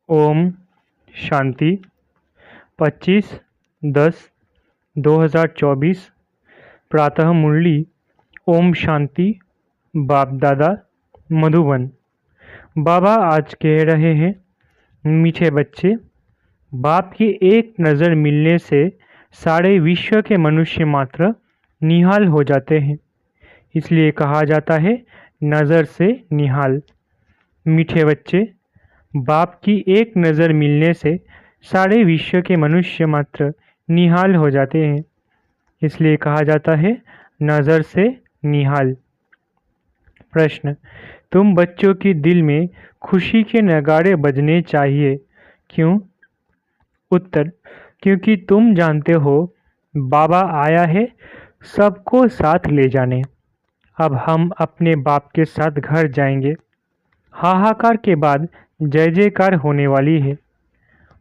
ओम शांति 25/10/2024 प्रातः मुरली। ओम शांति। बाप दादा मधुबन। बाबा आज कह रहे हैं, मीठे बच्चे, बाप की एक नज़र मिलने से सारे विश्व के मनुष्य मात्र निहाल हो जाते हैं। इसलिए कहा जाता है नज़र से निहाल। मीठे बच्चे, बाप की एक नज़र मिलने से सारे विश्व के मनुष्य मात्र निहाल हो जाते हैं। इसलिए कहा जाता है नज़र से निहाल। प्रश्न: तुम बच्चों के दिल में खुशी के नगाड़े बजने चाहिए, क्यों? उत्तर: क्योंकि तुम जानते हो बाबा आया है सबको साथ ले जाने। अब हम अपने बाप के साथ घर जाएंगे। हाहाकार के बाद जय जयकार होने वाली है।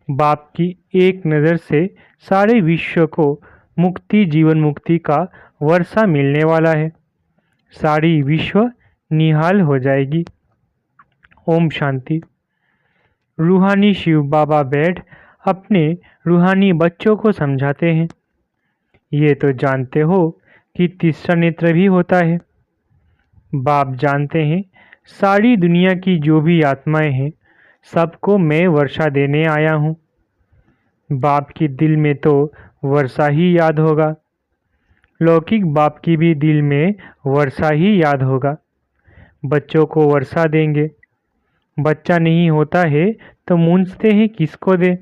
बाप की एक नज़र से सारे विश्व को मुक्ति, जीवन मुक्ति का वर्षा मिलने वाला है। सारी विश्व निहाल हो जाएगी। ओम शांति। रूहानी शिव बाबा बैठ अपने रूहानी बच्चों को समझाते हैं, ये तो जानते हो कि तीसरा नेत्र भी होता है। बाप जानते हैं सारी दुनिया की जो भी आत्माएं हैं सबको मैं वर्षा देने आया हूँ। बाप की दिल में तो वर्षा ही याद होगा, लौकिक बाप की भी दिल में वर्षा ही याद होगा। बच्चों को वर्षा देंगे। बच्चा नहीं होता है तो मूंझते हैं किसको दे,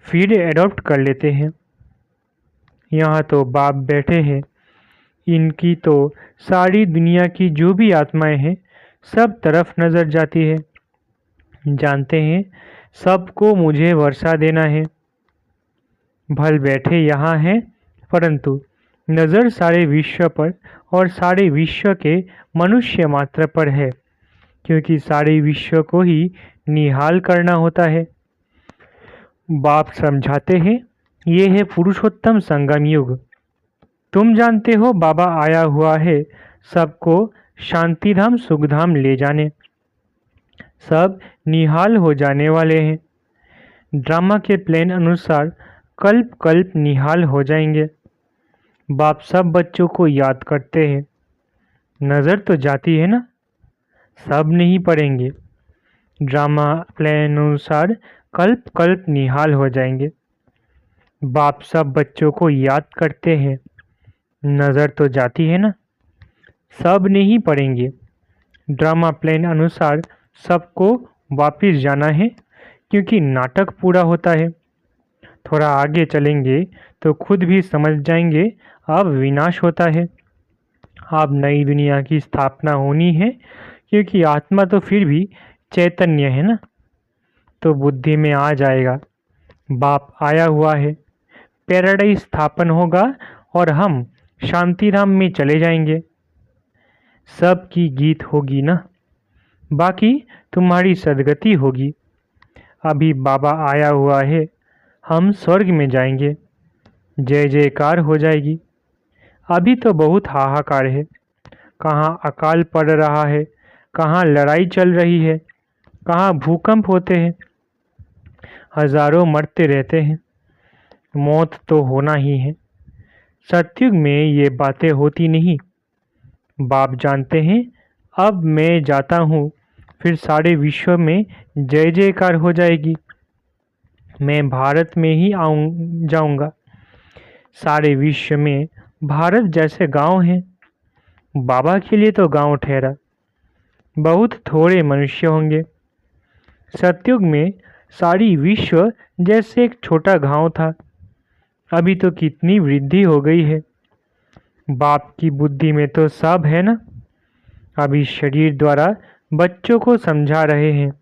फिर एडॉप्ट कर लेते हैं। यहाँ तो बाप बैठे हैं, इनकी तो सारी दुनिया की जो भी आत्माएं हैं सब तरफ नज़र जाती है। जानते हैं सबको मुझे वर्षा देना है। भल बैठे यहाँ हैं, परंतु नज़र सारे विश्व पर और सारे विश्व के मनुष्य मात्र पर है, क्योंकि सारे विश्व को ही निहाल करना होता है। बाप समझाते हैं, ये है पुरुषोत्तम संगम युग। तुम जानते हो बाबा आया हुआ है सबको शांतिधाम सुखधाम ले जाने। सब निहाल हो जाने वाले हैं। ड्रामा के प्लान अनुसार कल्प कल्प निहाल हो जाएंगे। बाप सब बच्चों को याद करते हैं। नज़र तो जाती है ना, सब नहीं पढ़ेंगे। ड्रामा प्लान अनुसार कल्प कल्प निहाल हो जाएंगे। बाप सब बच्चों को याद करते हैं। नज़र तो जाती है ना, सब नहीं पढ़ेंगे। ड्रामा प्लान अनुसार सबको वापिस जाना है, क्योंकि नाटक पूरा होता है। थोड़ा आगे चलेंगे तो खुद भी समझ जाएंगे अब विनाश होता है। अब नई दुनिया की स्थापना होनी है, क्योंकि आत्मा तो फिर भी चैतन्य है ना, तो बुद्धि में आ जाएगा बाप आया हुआ है। पैराडाइज स्थापन होगा और हम शांतिधाम में चले जाएंगे। सबकी गीत होगी ना, बाकी तुम्हारी सदगति होगी। अभी बाबा आया हुआ है, हम स्वर्ग में जाएंगे। जय जयकार हो जाएगी। अभी तो बहुत हाहाकार है। कहाँ अकाल पड़ रहा है, कहाँ लड़ाई चल रही है, कहाँ भूकंप होते हैं। हजारों मरते रहते हैं। मौत तो होना ही है। सतयुग में ये बातें होती नहीं। बाप जानते हैं अब मैं जाता हूँ, फिर सारे विश्व में जय जयकार हो जाएगी। मैं भारत में ही जाऊंगा। सारे विश्व में भारत जैसे गांव हैं। बाबा के लिए तो गांव ठहरा, बहुत थोड़े मनुष्य होंगे। सतयुग में सारी विश्व जैसे एक छोटा गांव था। अभी तो कितनी वृद्धि हो गई है। बाप की बुद्धि में तो सब है ना। अभी शरीर द्वारा बच्चों को समझा रहे हैं।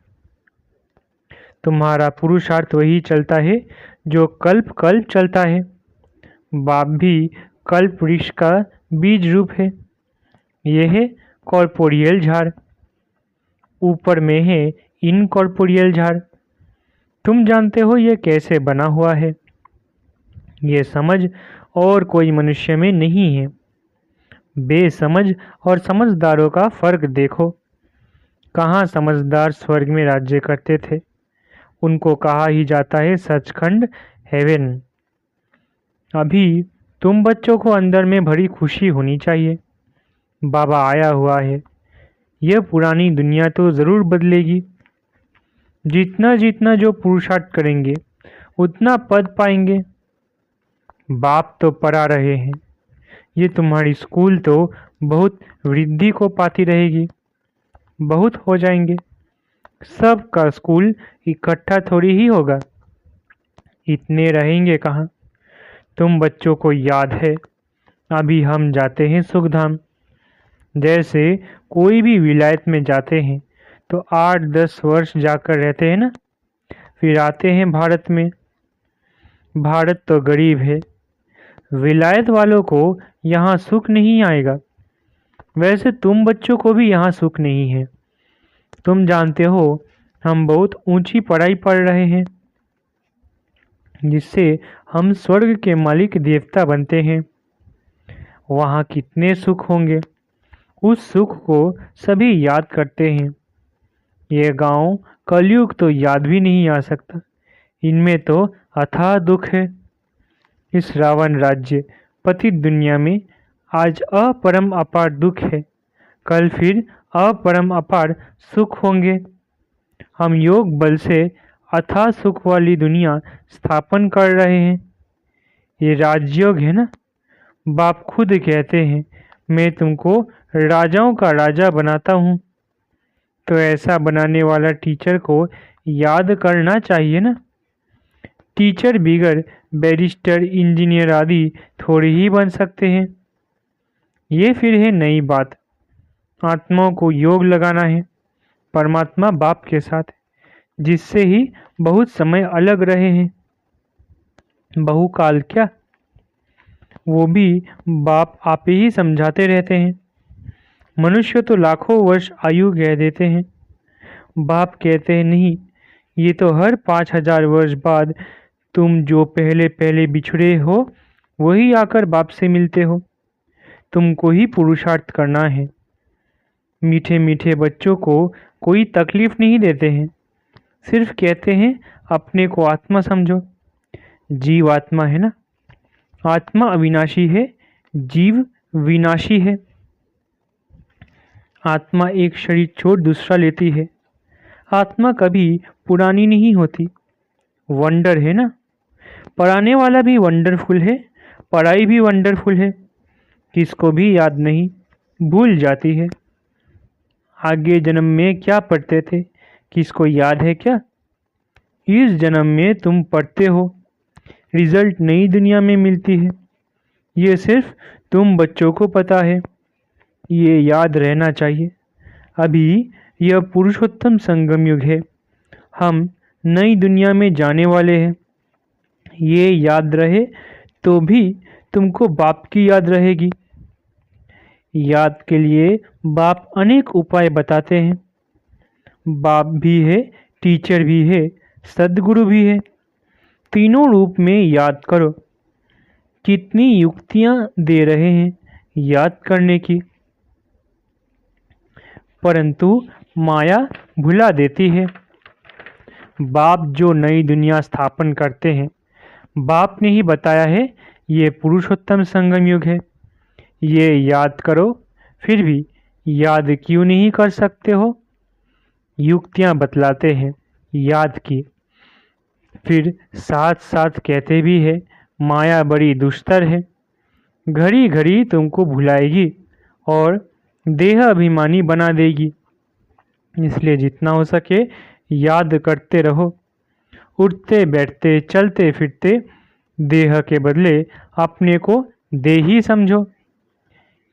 तुम्हारा पुरुषार्थ वही चलता है जो कल्प कल्प चलता है। बाप भी कल्प वृक्ष का बीज रूप है। यह है कॉर्पोरियल झाड़, ऊपर में है इनकॉर्पोरियल झाड़। तुम जानते हो यह कैसे बना हुआ है। ये समझ और कोई मनुष्य में नहीं है। बेसमझ और समझदारों का फर्क देखो। कहाँ समझदार स्वर्ग में राज्य करते थे, उनको कहा ही जाता है सचखंड हेवन। अभी तुम बच्चों को अंदर में भरी खुशी होनी चाहिए। बाबा आया हुआ है। यह पुरानी दुनिया तो ज़रूर बदलेगी। जितना जितना जो पुरुषार्थ करेंगे उतना पद पाएंगे। बाप तो पढ़ा रहे हैं। ये तुम्हारी स्कूल तो बहुत वृद्धि को पाती रहेगी। बहुत हो जाएंगे। सबका स्कूल इकट्ठा थोड़ी ही होगा। इतने रहेंगे कहाँ। तुम बच्चों को याद है, अभी हम जाते हैं सुखधाम। जैसे कोई भी विलायत में जाते हैं तो 8-10 वर्ष जाकर रहते हैं ना, फिर आते हैं भारत में। भारत तो गरीब है। विलायत वालों को यहाँ सुख नहीं आएगा। वैसे तुम बच्चों को भी यहाँ सुख नहीं है। तुम जानते हो हम बहुत ऊंची पढ़ाई पढ़ रहे हैं, जिससे हम स्वर्ग के मालिक देवता बनते हैं। वहाँ कितने सुख होंगे। उस सुख को सभी याद करते हैं। ये गांव कलयुग तो याद भी नहीं आ सकता। इनमें तो अथाह दुख है। इस रावण राज्य पतित दुनिया में आज अपरम अपार दुख है, कल फिर अपरम अपार सुख होंगे। हम योग बल से अथाह सुख वाली दुनिया स्थापन कर रहे हैं। ये राजयोग है ना। बाप खुद कहते हैं मैं तुमको राजाओं का राजा बनाता हूँ। तो ऐसा बनाने वाला टीचर को याद करना चाहिए ना। टीचर बिगर बैरिस्टर इंजीनियर आदि थोड़ी ही बन सकते हैं। ये फिर है नई बात। आत्माओं को योग लगाना है परमात्मा बाप के साथ, जिससे ही बहुत समय अलग रहे हैं। बहुकाल क्या, वो भी बाप आप ही समझाते रहते हैं। मनुष्य तो लाखों वर्ष आयु कह देते हैं। बाप कहते हैं नहीं, ये तो हर 5000 वर्ष बाद तुम जो पहले पहले बिछड़े हो वही आकर बाप से मिलते हो। तुमको ही पुरुषार्थ करना है। मीठे मीठे बच्चों को कोई तकलीफ नहीं देते हैं, सिर्फ कहते हैं अपने को आत्मा समझो। जीव आत्मा है ना। आत्मा अविनाशी है, जीव विनाशी है। आत्मा एक शरीर छोड़ दूसरा लेती है। आत्मा कभी पुरानी नहीं होती। वंडर है ना। पढ़ाने वाला भी वंडरफुल है, पढ़ाई भी वंडरफुल है। किसको भी याद नहीं, भूल जाती है। आगे जन्म में क्या पढ़ते थे, किसको याद है क्या? इस जन्म में तुम पढ़ते हो, रिजल्ट नई दुनिया में मिलती है। ये सिर्फ तुम बच्चों को पता है। ये याद रहना चाहिए। अभी यह पुरुषोत्तम संगम युग है। हम नई दुनिया में जाने वाले हैं। ये याद रहे तो भी तुमको बाप की याद रहेगी। याद के लिए बाप अनेक उपाय बताते हैं। बाप भी है, टीचर भी है, सद्गुरु भी है। तीनों रूप में याद करो। कितनी युक्तियां दे रहे हैं याद करने की, परंतु माया भुला देती है। बाप जो नई दुनिया स्थापन करते हैं, बाप ने ही बताया है ये पुरुषोत्तम संगम युग है। ये याद करो। फिर भी याद क्यों नहीं कर सकते हो? युक्तियां बतलाते हैं याद की, फिर साथ साथ कहते भी है माया बड़ी दुष्टर है। घड़ी घड़ी तुमको भुलाएगी और देह अभिमानी बना देगी। इसलिए जितना हो सके याद करते रहो। उठते बैठते चलते फिरते देह के बदले अपने को देही समझो।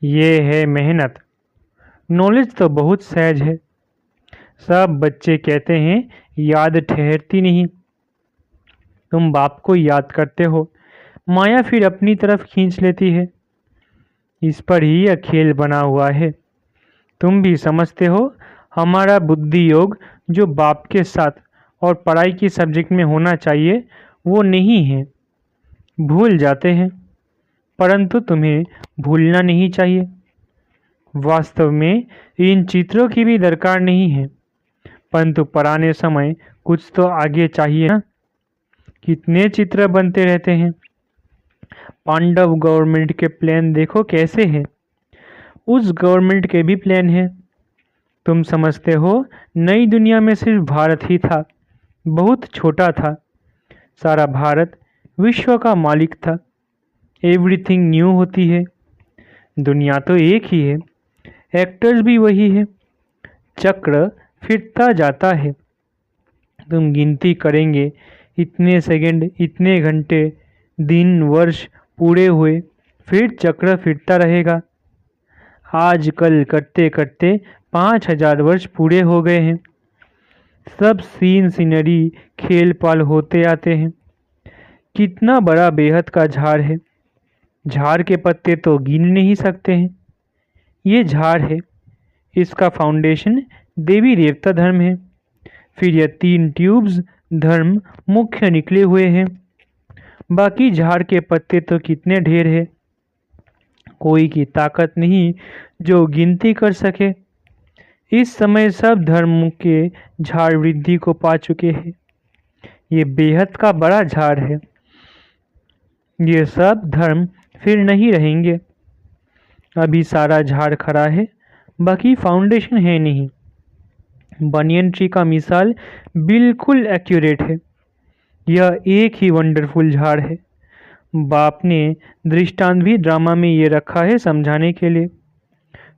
ये है मेहनत। नॉलेज तो बहुत सहज है। सब बच्चे कहते हैं याद ठहरती नहीं। तुम बाप को याद करते हो, माया फिर अपनी तरफ खींच लेती है। इस पर ही यह खेल बना हुआ है। तुम भी समझते हो हमारा बुद्धि योग जो बाप के साथ और पढ़ाई की सब्जेक्ट में होना चाहिए वो नहीं है। भूल जाते हैं, परंतु तुम्हें भूलना नहीं चाहिए। वास्तव में इन चित्रों की भी दरकार नहीं है, परंतु पढ़ाने समय कुछ तो आगे चाहिए ना। कितने चित्र बनते रहते हैं। पांडव गवर्नमेंट के प्लान देखो कैसे हैं। उस गवर्नमेंट के भी प्लान हैं। तुम समझते हो नई दुनिया में सिर्फ भारत ही था, बहुत छोटा था। सारा भारत विश्व का मालिक था। एवरीथिंग न्यू होती है। दुनिया तो एक ही है, एक्टर्स भी वही है। चक्र फिरता जाता है। तुम गिनती करेंगे, इतने सेकंड, इतने घंटे, दिन, वर्ष पूरे हुए, फिर चक्र फिरता रहेगा। आज कल करते करते 5000 वर्ष पूरे हो गए हैं। सब सीन सीनरी खेल पाल होते आते हैं। कितना बड़ा बेहद का झाड़ है। झाड़ के पत्ते तो गिन नहीं सकते हैं। ये झाड़ है, इसका फाउंडेशन देवी देवता धर्म है। फिर यह 3 ट्यूब्स धर्म मुख्य निकले हुए हैं। बाकी झाड़ के पत्ते तो कितने ढेर है, कोई की ताकत नहीं जो गिनती कर सके। इस समय सब धर्म के झाड़ वृद्धि को पा चुके हैं। ये बेहद का बड़ा झाड़ है। ये सब धर्म फिर नहीं रहेंगे। अभी सारा झाड़ खड़ा है, बाकी फाउंडेशन है नहीं। बनियन ट्री का मिसाल बिल्कुल एक्यूरेट है। यह एक ही वंडरफुल झाड़ है। बाप ने दृष्टांत भी ड्रामा में ये रखा है समझाने के लिए।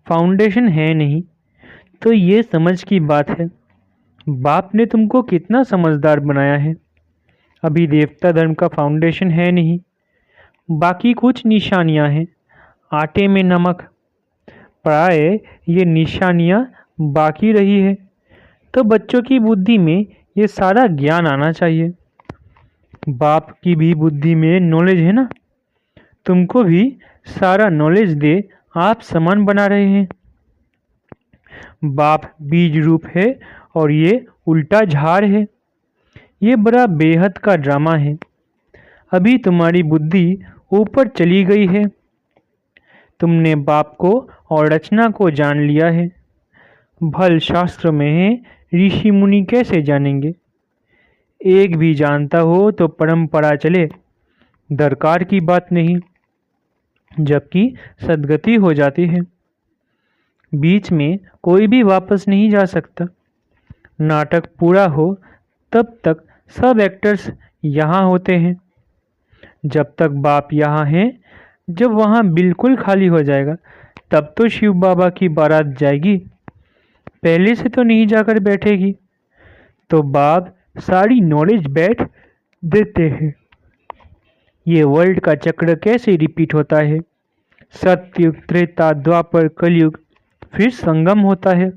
फाउंडेशन है नहीं तो ये समझ की बात है। बाप ने तुमको कितना समझदार बनाया है। अभी देवता धर्म का फाउंडेशन है नहीं, बाकी कुछ निशानियां हैं, आटे में नमक। प्राय ये निशानियां बाकी रही है, तो बच्चों की बुद्धि में ये सारा ज्ञान आना चाहिए। बाप की भी बुद्धि में नॉलेज है ना, तुमको भी सारा नॉलेज दे आप समान बना रहे हैं। बाप बीज रूप है और ये उल्टा झाड़ है। ये बड़ा बेहद का ड्रामा है। अभी तुम्हारी बुद्धि ऊपर चली गई है। तुमने बाप को और रचना को जान लिया है। भल शास्त्र में है, ऋषि मुनि कैसे जानेंगे। एक भी जानता हो तो परंपरा चले, दरकार की बात नहीं, जबकि सदगति हो जाती है। बीच में कोई भी वापस नहीं जा सकता। नाटक पूरा हो तब तक सब एक्टर्स यहाँ होते हैं। जब तक बाप यहाँ हैं, जब वहाँ बिल्कुल खाली हो जाएगा तब तो शिव बाबा की बारात जाएगी, पहले से तो नहीं जाकर बैठेगी। तो बाप सारी नॉलेज बैठ देते हैं। ये वर्ल्ड का चक्र कैसे रिपीट होता है। सतयुग, त्रेता, द्वापर, कलयुग, फिर संगम होता है।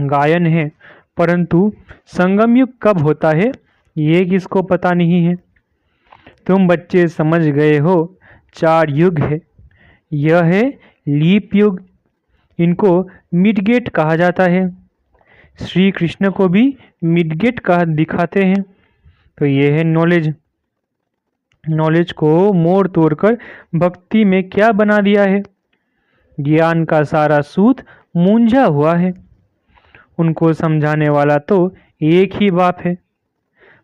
गायन है, परंतु संगम युग कब होता है ये किसको पता नहीं है। तुम बच्चे समझ गए हो, 4 युग है। यह है लीप युग। इनको मिडगेट कहा जाता है। श्री कृष्ण को भी मिडगेट कहा दिखाते हैं। तो ये है नॉलेज। नॉलेज को मोड़ तोड़कर भक्ति में क्या बना दिया है। ज्ञान का सारा सूत मूंझा हुआ है। उनको समझाने वाला तो एक ही बाप है।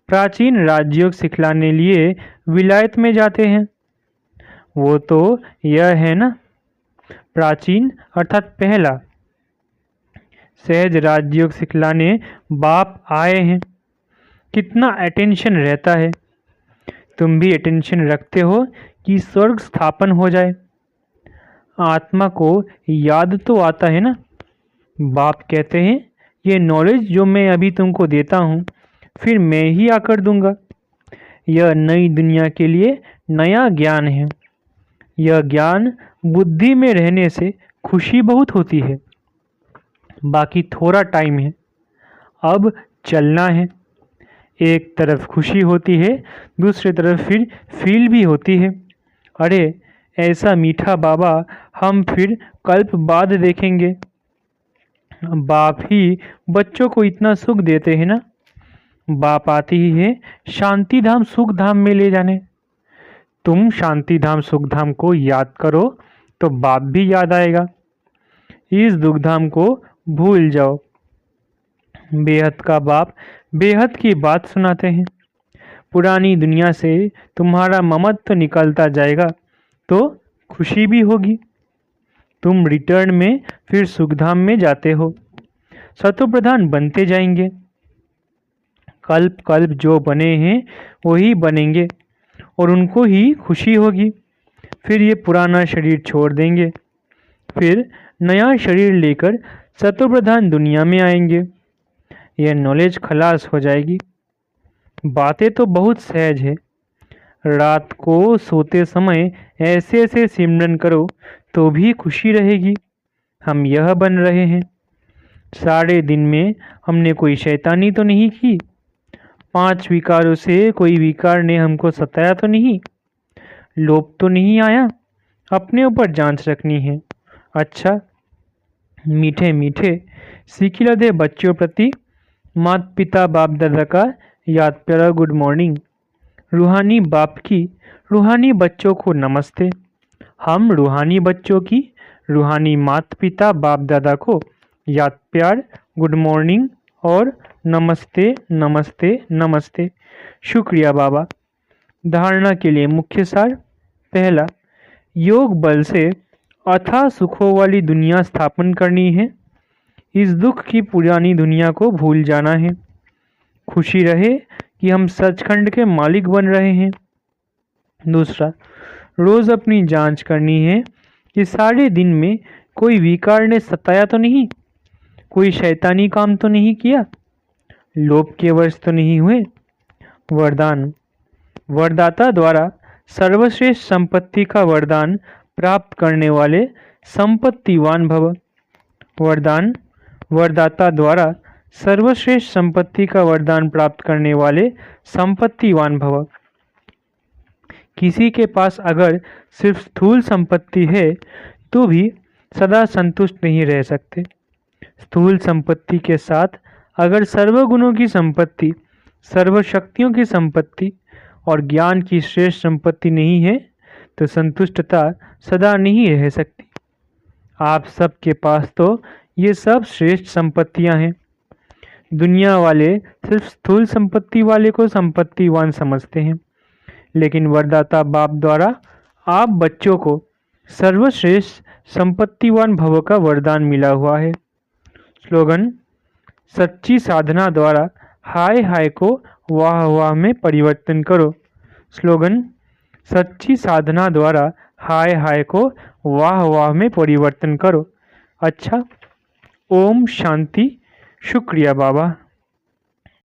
प्राचीन राजयोग सिखलाने लिए विलायत में जाते हैं। वो तो यह है ना, प्राचीन अर्थात पहला सहज राजयोग सिखलाने बाप आए हैं। कितना अटेंशन रहता है। तुम भी अटेंशन रखते हो कि स्वर्ग स्थापन हो जाए। आत्मा को याद तो आता है ना। बाप कहते हैं ये नॉलेज जो मैं अभी तुमको देता हूँ फिर मैं ही आकर दूंगा। यह नई दुनिया के लिए नया ज्ञान है। यह ज्ञान बुद्धि में रहने से खुशी बहुत होती है। बाकी थोड़ा टाइम है, अब चलना है। एक तरफ खुशी होती है, दूसरी तरफ फिर फील भी होती है। अरे ऐसा मीठा बाबा हम फिर कल्प बाद देखेंगे। बाप ही बच्चों को इतना सुख देते हैं ना। बाप आती ही है शांति धाम सुख धाम में ले जाने। तुम शांति धाम सुख धाम को याद करो तो बाप भी याद आएगा। इस दुख धाम को भूल जाओ। बेहद का बाप बेहद की बात सुनाते हैं। पुरानी दुनिया से तुम्हारा ममत्व निकलता जाएगा तो खुशी भी होगी। तुम रिटर्न में फिर सुखधाम में जाते हो, सतोप्रधान बनते जाएंगे। कल्प कल्प जो बने हैं वही बनेंगे और उनको ही खुशी होगी। फिर ये पुराना शरीर छोड़ देंगे, फिर नया शरीर लेकर सतोप्रधान दुनिया में आएंगे। यह नॉलेज खलास हो जाएगी। बातें तो बहुत सहज है। रात को सोते समय ऐसे ऐसे सिमरन करो तो भी खुशी रहेगी। हम यह बन रहे हैं। सारे दिन में हमने कोई शैतानी तो नहीं की। 5 विकारों से कोई विकार ने हमको सताया तो नहीं। लोभ तो नहीं आया। अपने ऊपर जांच रखनी है। अच्छा, मीठे मीठे सिखिलधे बच्चों प्रति माता पिता बाप दादा का याद प्यारा गुड मॉर्निंग। रूहानी बाप की रूहानी बच्चों को नमस्ते। हम रूहानी बच्चों की रूहानी माता पिता बाप दादा को याद प्यार गुड मॉर्निंग और नमस्ते नमस्ते नमस्ते। शुक्रिया बाबा। धारणा के लिए मुख्य सार। पहला, योग बल से अथाह सुखों वाली दुनिया स्थापन करनी है। इस दुख की पुरानी दुनिया को भूल जाना है। खुशी रहे कि हम सचखंड के मालिक बन रहे हैं। दूसरा, रोज अपनी जांच करनी है कि सारे दिन में कोई विकार ने सताया तो नहीं, कोई शैतानी काम तो नहीं किया, लोभ के वश तो नहीं हुए। वरदान। वरदाता द्वारा सर्वश्रेष्ठ संपत्ति का वरदान प्राप्त करने वाले संपत्तिवान भव। वरदान। वरदाता द्वारा सर्वश्रेष्ठ संपत्ति का वरदान प्राप्त करने वाले संपत्तिवान भव। किसी के पास अगर सिर्फ स्थूल संपत्ति है तो भी सदा संतुष्ट नहीं रह सकते। स्थूल संपत्ति के साथ अगर सर्वगुणों की संपत्ति, सर्वशक्तियों की संपत्ति और ज्ञान की श्रेष्ठ संपत्ति नहीं है तो संतुष्टता सदा नहीं रह सकती। आप सबके पास तो ये सब श्रेष्ठ संपत्तियां हैं। दुनिया वाले सिर्फ स्थूल संपत्ति वाले को संपत्तिवान समझते हैं, लेकिन वरदाता बाप द्वारा आप बच्चों को सर्वश्रेष्ठ संपत्तिवान भव का वरदान मिला हुआ है। स्लोगन। सच्ची साधना द्वारा हाय हाय को वाह वाह में परिवर्तन करो। स्लोगन। सच्ची साधना द्वारा हाय हाय को वाह वाह में परिवर्तन करो। अच्छा, ओम शांति। शुक्रिया बाबा।